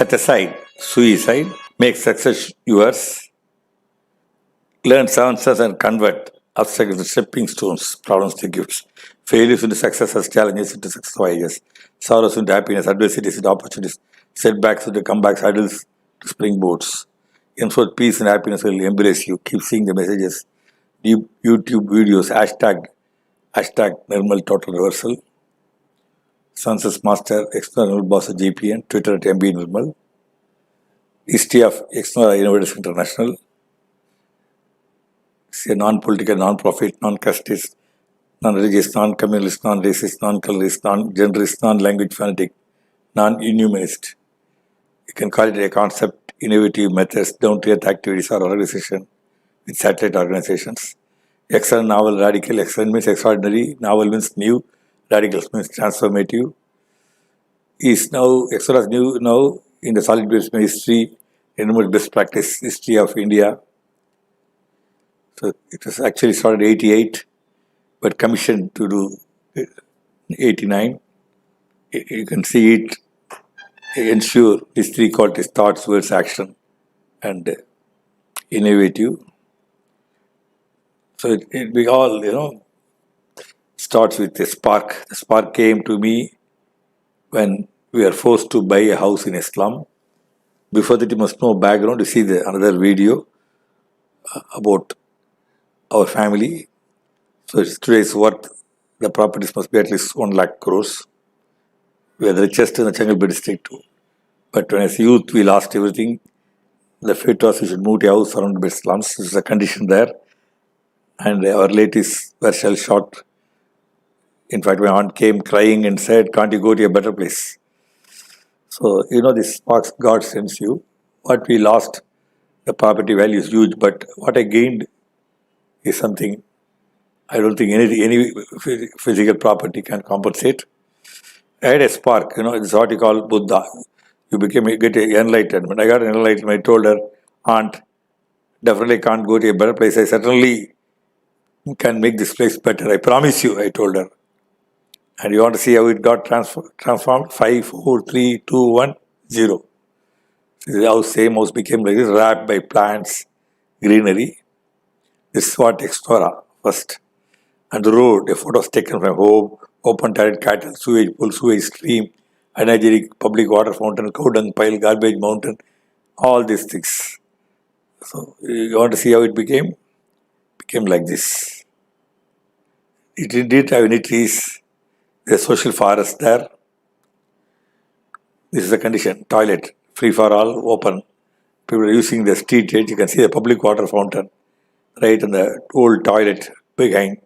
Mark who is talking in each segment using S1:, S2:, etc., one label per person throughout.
S1: set aside suicide, make success yours, learn answers and convert obstacles into stepping stones, problems to gifts, failures into successes, challenges into success ideas, sorrows into happiness, adversities into opportunities, setbacks into comebacks, hurdles to springboards. Henceforth, peace and happiness will embrace you. Keep seeing the messages, YouTube videos, hashtag Nirmal Total Reversal, Sunset Master, ExNoRa Boss JPN, Twitter at MB Nirmal, history of ExNoRa Innovators International. It's a non-political, non-profit, non-casteist, non-religious, non-communalist, non-racist, non-colorist, non-genderist, non-language fanatic, non-inhumanist. You can call it a concept, innovative methods, down-to-earth activities or organization with satellite organizations. Excellent, novel, radical. Excellent means extraordinary. Novel means new. Radical means transformative. Is now ExNoRa is new now in the solid base history, remote best practice history of India. So it was actually started 88, but commissioned to do 89. You can see it ensure these three qualities: thoughts, words, action, and innovative. So we all, starts with a spark. The spark came to me when we are forced to buy a house in a slum. Before that, you must know background. You see another video about our family. So today's worth, the properties must be at least 1 lakh crores. We are the richest in the Changalpur district too. But when as youth, we lost everything. The fate was we should move to a house surrounded by slums. This is a condition there. And our relatives were shell-shocked. In fact, my aunt came crying and said, "Can't you go to a better place?" So, this sparks God sends you. What we lost, the property value is huge, but what I gained is something I don't think any physical property can compensate. I had a spark, it's what you call Buddha. You get enlightenment. I got an enlightenment. I told her, "Aunt, definitely can't go to a better place. I certainly can make this place better. I promise you," I told her. And you want to see how it got transformed? 5, 4, 3, 2, 1, 0. This is how same house became like this, wrapped by plants, greenery. This is what ExNoRa first. And the road, a photo was taken from home, open toilet, cattle, sewage pool, sewage stream, unhygienic public water fountain, cow dung pile, garbage mountain, all these things. So you want to see how it became? Became like this. It didn't have any trees. There's social forest there. This is the condition. Toilet, free for all, open. People are using the street edge. You can see the public water fountain right in the old toilet behind.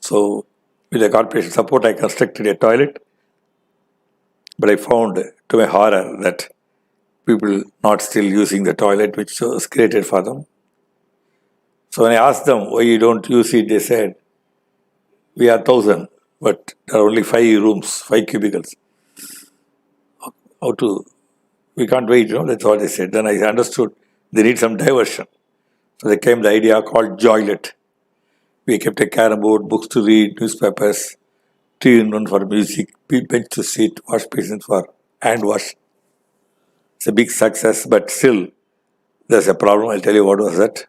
S1: So, with the corporation support, I constructed a toilet. But I found, to my horror, that people not still using the toilet which was created for them. So when I asked them why you don't use it, they said, "We are 1,000, but there are only 5 rooms, 5 cubicles. We can't wait, that's what they said." Then I understood they need some diversion. So there came the idea called Joylet. We kept a carom board, books to read, newspapers, tea in one for music, bench to sit, wash basins for hand wash. It's a big success, but still there's a problem. I'll tell you what was that.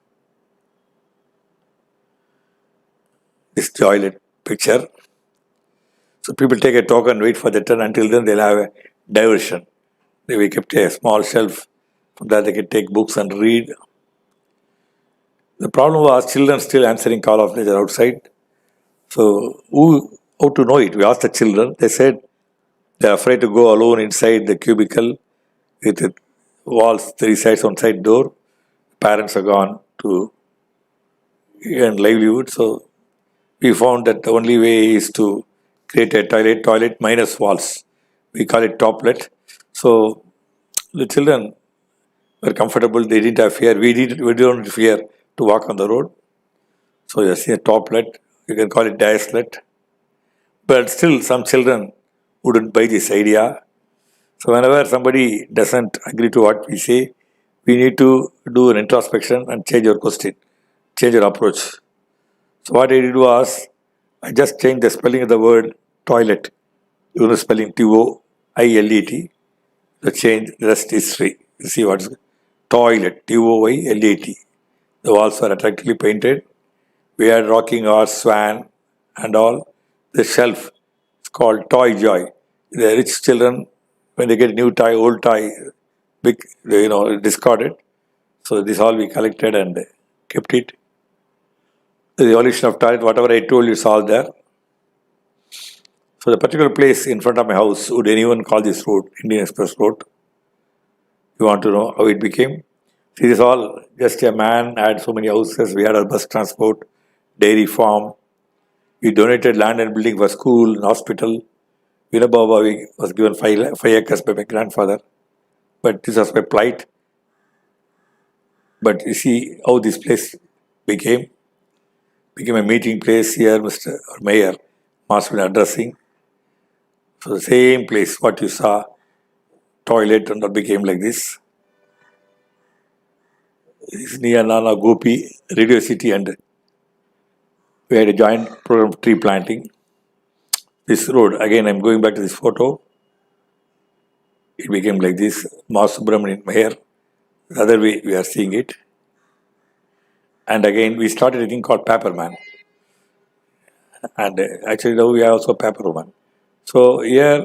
S1: This Joylet picture. So people take a token, wait for the turn. Until then, they'll have a diversion. We kept a small shelf. From that, they can take books and read. The problem was children still answering call of nature outside. So how to know it? We asked the children. They said they're afraid to go alone inside the cubicle with the walls, 3 sides, 1 side door. Parents are gone to earn livelihood. So we found that the only way is to create a toilet minus walls. We call it toplet. So the children were comfortable. They didn't have fear. We don't fear to walk on the road. So you see a toplet. You can call it diaslet. But still some children wouldn't buy this idea. So whenever somebody doesn't agree to what we say, we need to do an introspection and change your question, change your approach. So what I did was, I just changed the spelling of the word toilet. Spelling T-O-I-L-E-T. ILET, the change, the rest is history. You see what's toilet, TOYLET. The walls are attractively painted. We had rocking horse, swan, and all. The shelf is called Toy Joy. The rich children, when they get new toy, old toy, big, discard it. So this all we collected and kept it. The evolution of toilet, whatever I told you, is all there. So the particular place in front of my house, would anyone call this road Indian Express Road? You want to know how it became? See, this all just a man had so many houses. We had a bus transport, dairy farm. We donated land and building for school and hospital. Vinababa was given 5 acres by my grandfather. But this was my plight. But you see how this place became a meeting place here, Mr. Mayor, must be addressing. So the same place, what you saw, toilet, and that became like this. This is near Nana Gopi, Radio City, and we had a joint program of tree planting. This road, again I'm going back to this photo. It became like this, Mas Subramanian Mayor. The other way we are seeing it. And again we started a thing called Paperman. And actually now we are also Paperwoman. So here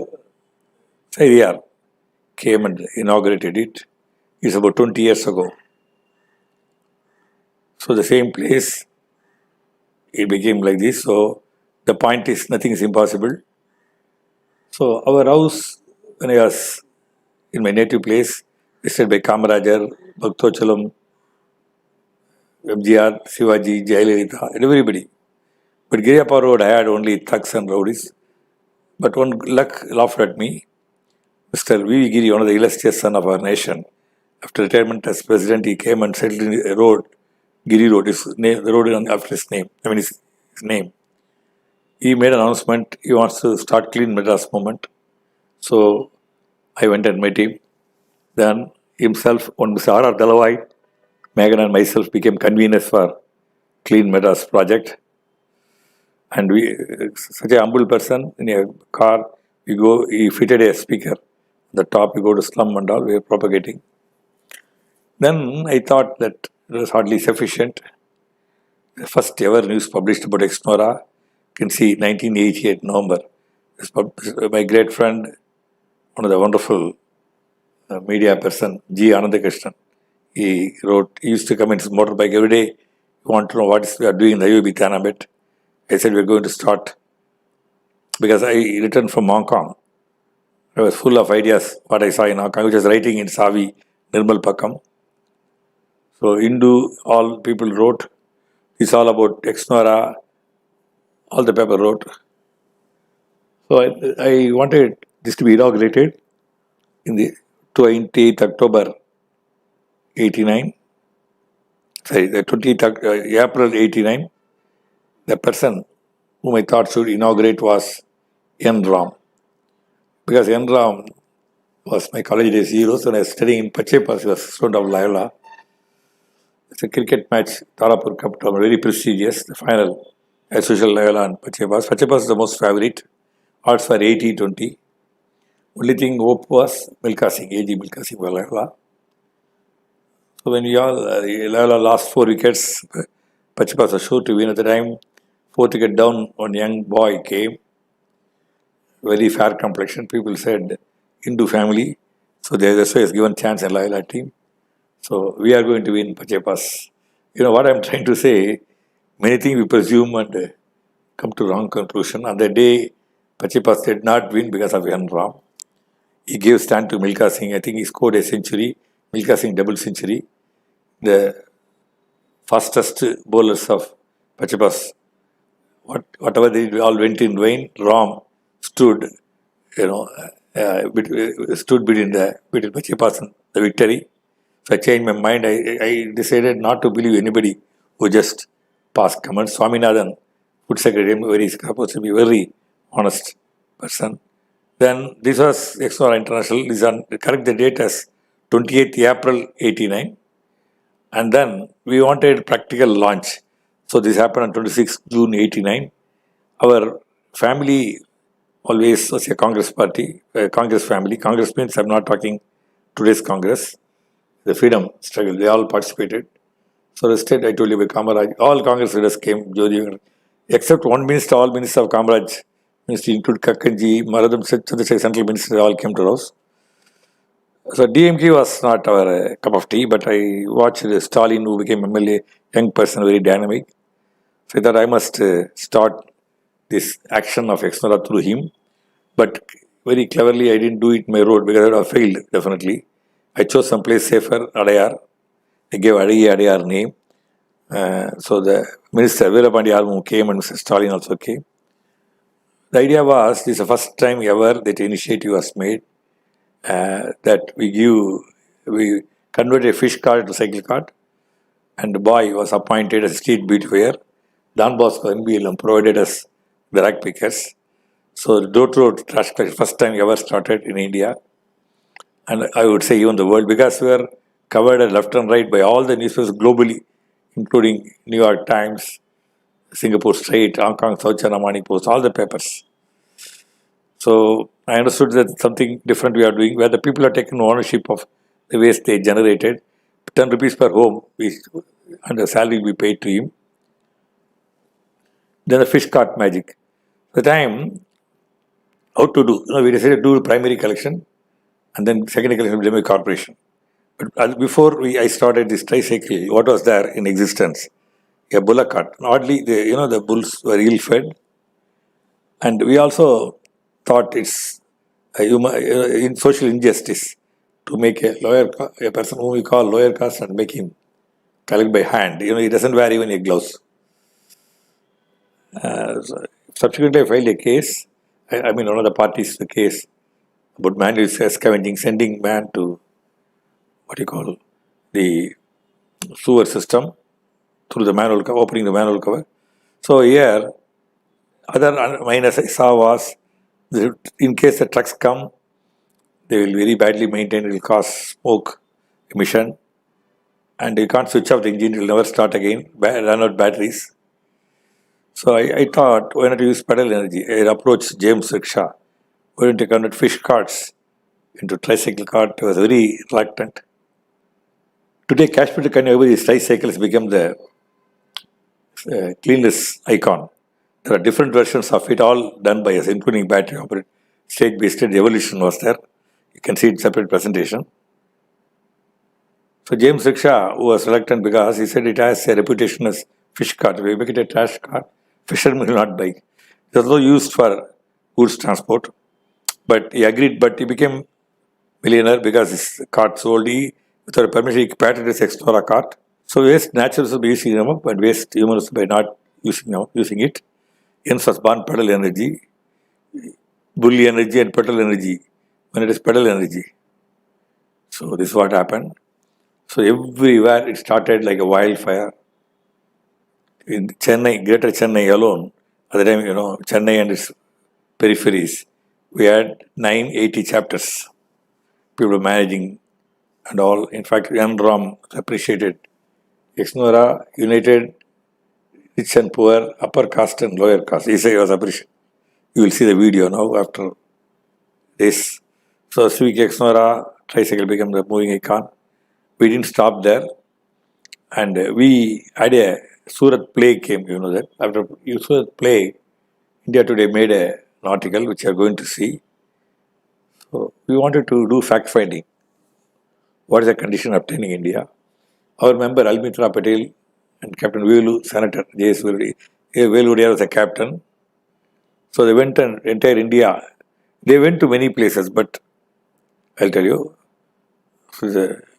S1: came and inaugurated it. It's about 20 years ago. So the same place, it became like this. So the point is, nothing is impossible. So our house, when I was in my native place, visited by Kamarajar, Bhaktochalam, MGR, Shivaji, Jayalalitha, and everybody. But Giriyappa Road, I had only thugs and rowdies. But one luck laughed at me. Mr. V. Giri, one of the illustrious son of our nation, after retirement as president, he came and settled in a road, Giri Road, the road after his name, his name. He made an announcement, he wants to start Clean Madras movement. So I went and met him. Then himself, one Mr. R.R. Dalawai, Megan and myself became conveners for Clean Madras project. And we, such a humble person, in a car, he fitted a speaker. The top, we go to slum and all, we are propagating. Then I thought that it was hardly sufficient. The first ever news published about ExNoRA, you can see 1988 November. My great friend, one of the wonderful media person, G. Anandakrishnan, he used to come in his motorbike every day. He wanted to know what we are doing in the IUB Thanabet. I said we are going to start, because I returned from Hong Kong. I was full of ideas, what I saw in Hong Kong, which was writing in Savi, Nirmal Pakam. So Hindu, all people wrote. It's all about ExNoRA, all the paper wrote. So I wanted this to be inaugurated in the 28th October 89. Sorry, the 20th April 89. The person whom I thought should inaugurate was N. Ram. Because N. Ram was my college days hero. So when I was studying in Pachepas, he was a student of Loyola. It's a cricket match, Tarapur Cup, very prestigious. The final, as usual, Loyola and Pachepas. Pachepas is the most favorite. Odds were 80-20. Only thing hope was Milkha Singh, AG Milkha Singh for Loyola. So when we all, Loyola lost 4 wickets, Pachepas was sure to win at the time. 4th wicket down, one young boy came. Very fair complexion. People said Hindu family. So that's why he was given chance in Loyola team. So we are going to win Pachepas. You know what I'm trying to say? Many things we presume and come to wrong conclusion. On the day, Pachepas did not win because of N. Ram. He gave stand to Milkha Singh. I think he scored a century. Milkha Singh double century. The fastest bowlers of Pachepas, whatever they all went in vain. Ram stood, stood between Pachepas and the victory. So I changed my mind. I decided not to believe anybody who just passed comments. Swaminathan, food secretary, supposed to be very honest person. Then this was ExNoRA International. Correct the date as 28th April 89. And then we wanted practical launch. So this happened on 26th June 89. Our family always was a Congress party, a Congress family. Congress means I'm not talking today's Congress, the freedom struggle. They all participated. So the state I told you about Kamaraj, all Congress leaders came, Jyoti, except one minister, all ministers of Kamaraj, minister include Kakkanji, Maradam, Chandrasekhar, central minister, all came to us. So DMK was not our cup of tea, but I watched Stalin, who became MLA, young person, very dynamic. So I thought I must start this action of ExNoRa through him. But very cleverly, I didn't do it my road because I would have failed, definitely. I chose some place safer, Adayar. I gave Adayar name. So the minister, Veerapandi Armu came and Mr. Stalin also came. The idea was, this is the first time ever that initiative was made, that we converted a fish cart to cycle cart, and the boy was appointed as street beautifier. Don Bosco NBLM provided us the rag pickers. So the door-to-door trash collection, first time ever started in India, and I would say even the world, because we were covered left and right by all the newspapers globally, including New York Times, Singapore State, Hong Kong, South China Morning Post, all the papers. So I understood that something different we are doing, where the people are taking ownership of the waste they generated. 10 rupees per home, and the salary will be paid to him. Then the fish cart magic. The time, how to do? We decided to do primary collection, and then secondary collection will be a corporation. But before I started this tricycle, what was there in existence? A bullock cart. Oddly, the bulls were ill-fed, and we also thought it's in social injustice to make a person whom we call lower caste and make him collect by hand. He doesn't wear even a gloves. Subsequently, I filed a case. One of the parties, the case about manual scavenging, sending man to the sewer system through the manual cover, opening the manual cover. So here, other minus I saw was, in case the trucks come, they will very badly maintained, it will cause smoke emission, and you can't switch off the engine, it will never start again, run out batteries. So I thought, why not use pedal energy? I approached James Rickshaw, why don't you convert fish carts into tricycle cart? I was very reluctant. Today, Kashmir to Kanyakumari, tricycles become the cleanliness icon. There are different versions of it, all done by us, including battery operated, stage-based evolution was there. You can see it in separate presentation. So James Rickshaw, who was reluctant because he said it has a reputation as fish cart. If we make it a trash cart, fishermen will not buy. It was also used for goods transport. But he agreed, but he became millionaire because his cart sold. Without permission, he patented his ExNoRa cart. So waste naturals will be using them up, and waste humans by not using it. Hence was born pedal energy, bull energy and pedal energy, when it is pedal energy. So this is what happened. So everywhere it started like a wildfire. In Chennai, Greater Chennai alone, at the time, Chennai and its peripheries, we had 980 chapters. People were managing and all. In fact, Ram appreciated ExNoRa united rich and poor, upper caste and lower caste. He was appreciated. You will see the video now after this. So Civic ExNoRa tricycle became the moving icon. We didn't stop there, and we had a Surat Plague came, that. After Surat Plague, India Today made an article which you are going to see. So we wanted to do fact-finding. What is the condition obtaining India? Our member Almitra Patel and Captain Velu, Senator J.S. Velu was a captain. So they went and entire India. They went to many places, but I'll tell you.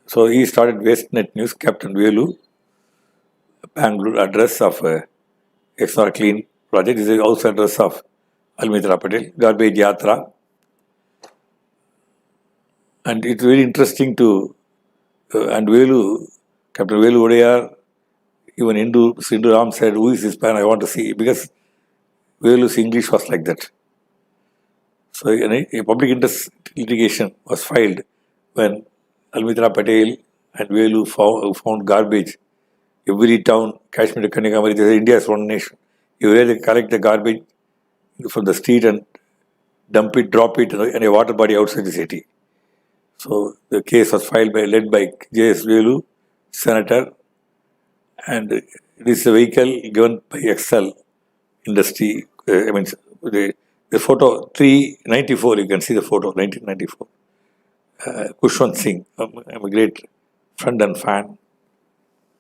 S1: So he started WasteNet News, Captain Velu, Bangalore address of ExNoRa Clean project. This is also address of Almitra Patel, Garbage Yatra. And it's very interesting to, and Velu, Captain Velu Odayar, even Sindhu Ram said, who is this man? I want to see, because Velu's English was like that. So a public interest litigation was filed when Almitra Patel and Velu found garbage. Every town, Kashmir to Kanyakumari, India is one nation. You really collect the garbage from the street and dump it, drop it in a water body outside the city. So the case was led by J.S. Velu, Senator, and this is a vehicle given by Excel Industry. The photo 394, you can see the photo, 1994. Kushwant Singh, I'm a great friend and fan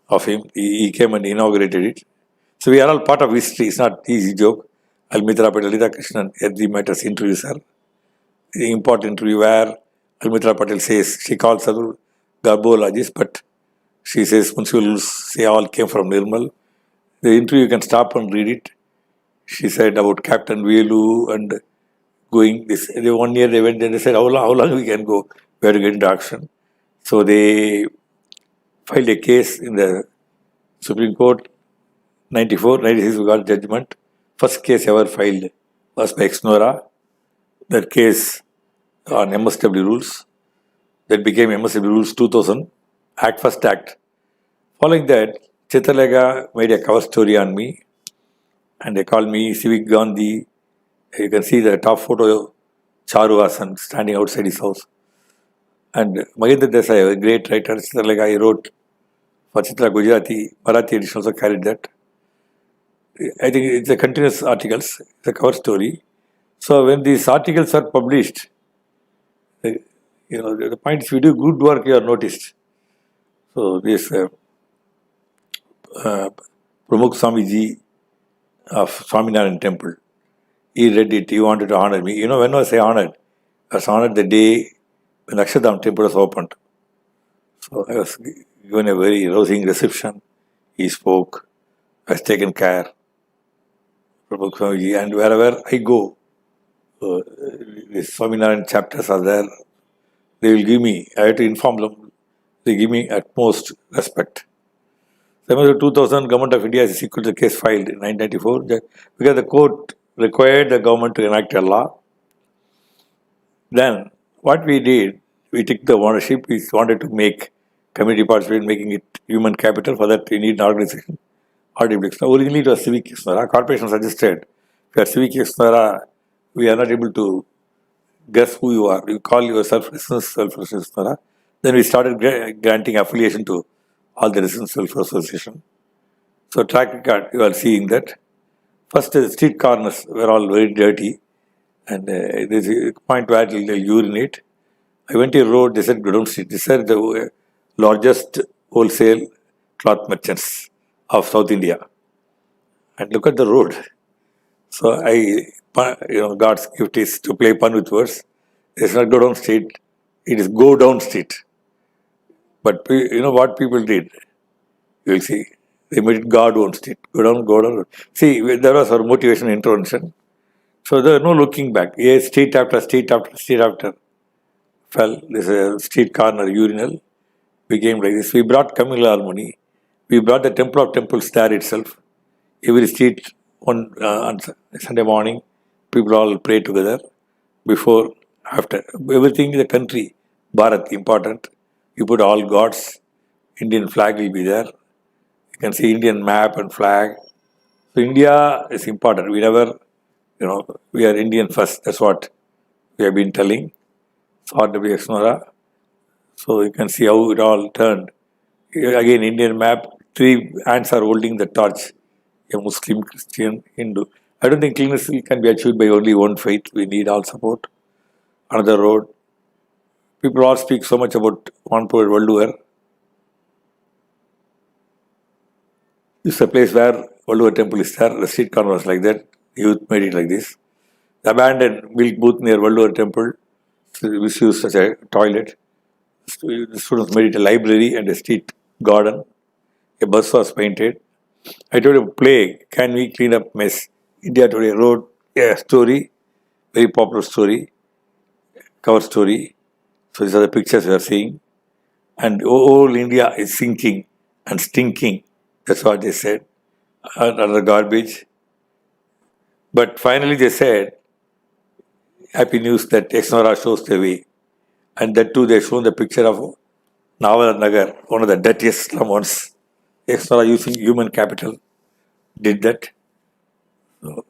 S1: of him. He came and inaugurated it. So we are all part of history. It's not easy joke. Almitra Patel, Lita Krishnan, at the matters interviews her. The important interview where Almitra Patel says she calls her garbologist, but she says municipals say all came from Nirmal. The interview you can stop and read it. She said about Captain Velu and going this. 1 year they went and they said how long we can go. We have to get into action. So they filed a case in the Supreme Court. 94, 96 we got judgment. First case ever filed was by ExNoRA. That case on MSW rules. That became MSW rules 2000. First act. Following that, Chitralega made a cover story on me. And they called me Civic Gandhi. You can see the top photo, Charu Hasan standing outside his house. And Mahendra Desai, a great writer, Chitralega, he wrote for Chitra Gujarati, Marathi edition also carried that. I think it's a continuous articles, it's a cover story. So when these articles are published, the point is, if you do good work, you are noticed. So this Pramukh Swamiji of Swaminarayan Temple, he read it, he wanted to honor me. When was I honored? I was honored the day when Akshardham Temple was opened. So I was given a very rousing reception. He spoke, I was taken care. Pramukh Swamiji, and wherever I go, the Swaminarayan chapters are there. They will give me, I have to inform them, they give me utmost respect. Similar 2000, Government of India has a sequel case filed in 1994 because the court required the government to enact a law. Then what we did, we took the ownership, we wanted to make community participation, making it human capital. For that we need an organization. RWA ExNoRA. Originally it was Civic ExNoRA. Corporation suggested, if you are Civic ExNoRA, we are not able to guess who you are. You call yourself Residence Welfare ExNoRA. Then we started granting affiliation to all the Residence Welfare Association. So track record, you are seeing that. First, the street corners were all very dirty, and there's a point where they'll urinate. I went to a road, they said Godown Street. These are the largest wholesale cloth merchants of South India. And look at the road. So God's gift is to play pun with words. It's not Godown Street, it is Go Down Street. But what people did? You will see. They made it God owns it. Go down. See, there was our motivation intervention. So there was no looking back. Yes, street after street after street after fell. This street corner urinal became like this. We brought communal harmony. We brought the Temple of Temples there itself. Every street on Sunday morning, people all pray together. Before, after. Everything in the country, Bharat, important. You put all gods. Indian flag will be there. You can see Indian map and flag. So India is important. We never, we are Indian first. That's what we have been telling. So RWA ExNoRA. So you can see how it all turned. Again, Indian map. 3 hands are holding the torch. A Muslim, Christian, Hindu. I don't think cleanness can be achieved by only one faith. We need all support. Another road. People all speak so much about one poet, Valluvar. This is a place where Valluvar temple is there. The street corner was like that. Youth made it like this. The abandoned milk booth near Valluvar temple was used as a toilet. The students made it a library and a street garden. A bus was painted. I told him, play, can we clean up mess? India Today wrote a story, very popular story, cover story. So these are the pictures we are seeing. And all India is sinking and stinking. That's what they said. Under garbage. But finally they said, happy news that ExNoRA shows the way. And that too they shown the picture of Nawal Nagar, one of the dirtiest slum ones. ExNoRA using human capital did that. So,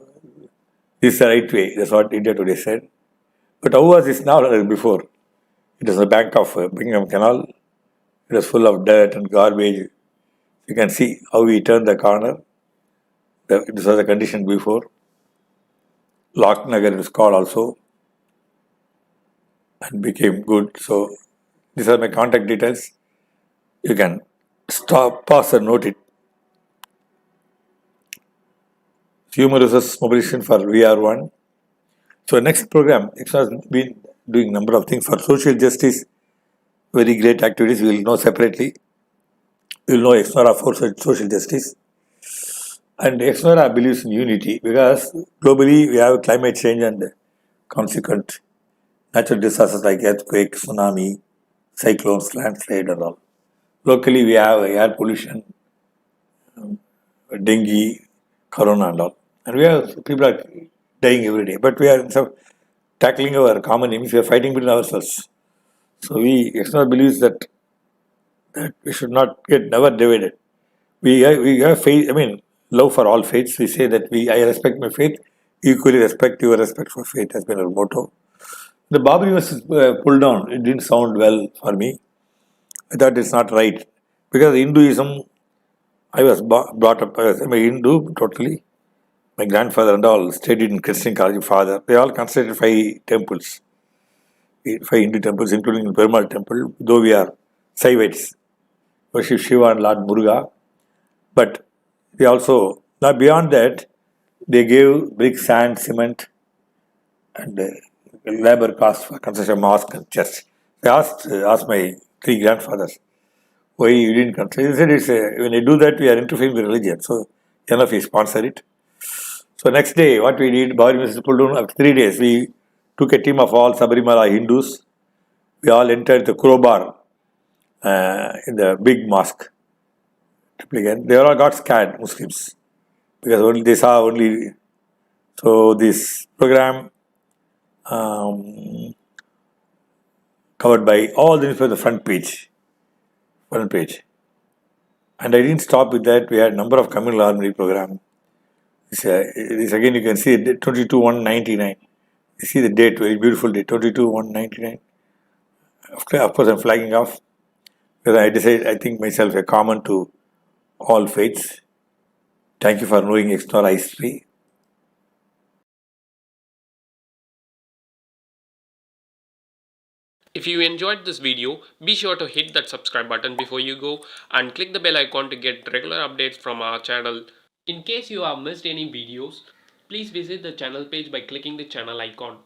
S1: this is the right way. That's what India Today said. But how was this now than before? It is the bank of Bingham Canal. It was full of dirt and garbage. You can see how we turned the corner. This was the condition before. Lock Nagar is called also and became good. So these are my contact details. You can stop, pause and note it. Humorous mobilization for VR1. So next program, it has been doing number of things for social justice. Very great activities. We will know separately. We will know ExNoRa for social justice. And ExNoRa believes in unity because globally we have climate change and consequent natural disasters like earthquake, tsunami, cyclones, landslide and all. Locally we have air pollution, dengue, corona and all. And we have people are dying every day. But we are tackling our common enemies, we are fighting between ourselves. So we ExNoRa believes that we should not get never divided. We have faith, love for all faiths. We say that I respect my faith, equally respect your respect for faith has been our motto. The Babri was pulled down. It didn't sound well for me. I thought it's not right. Because Hinduism, I was brought up, I'm a Hindu totally. My grandfather and all studied in Christian college, father. They all constructed 5 temples, 5 Hindu temples, including the Perumal temple, though we are Saivites, worship Shiva and Lord Muruga. But they also, now beyond that, they gave brick, sand, cement, and labor cost for construction of mosque and church. I asked my 3 grandfathers, why you didn't construct? They said, when you do that, we are interfering with religion. So, enough, we sponsor it. So, next day, what we did, Bhavani Mrs. Puldun, after 3 days, we took a team of all Sabarimala Hindus. We all entered the crowbar in the big mosque. They all got scared, Muslims, because only they saw only. So this program covered by all the newspapers, the front page, and I didn't stop with that. We had a number of communal harmony program. This again you can see 22/1/99. You see the date, very beautiful date, 22/1/99. Of course, I'm flagging off because I decided I think myself a common to all faiths. Thank you for knowing ExNoRa history.
S2: If you enjoyed this video, be sure to hit that subscribe button before you go and click the bell icon to get regular updates from our channel. In case you have missed any videos, please visit the channel page by clicking the channel icon.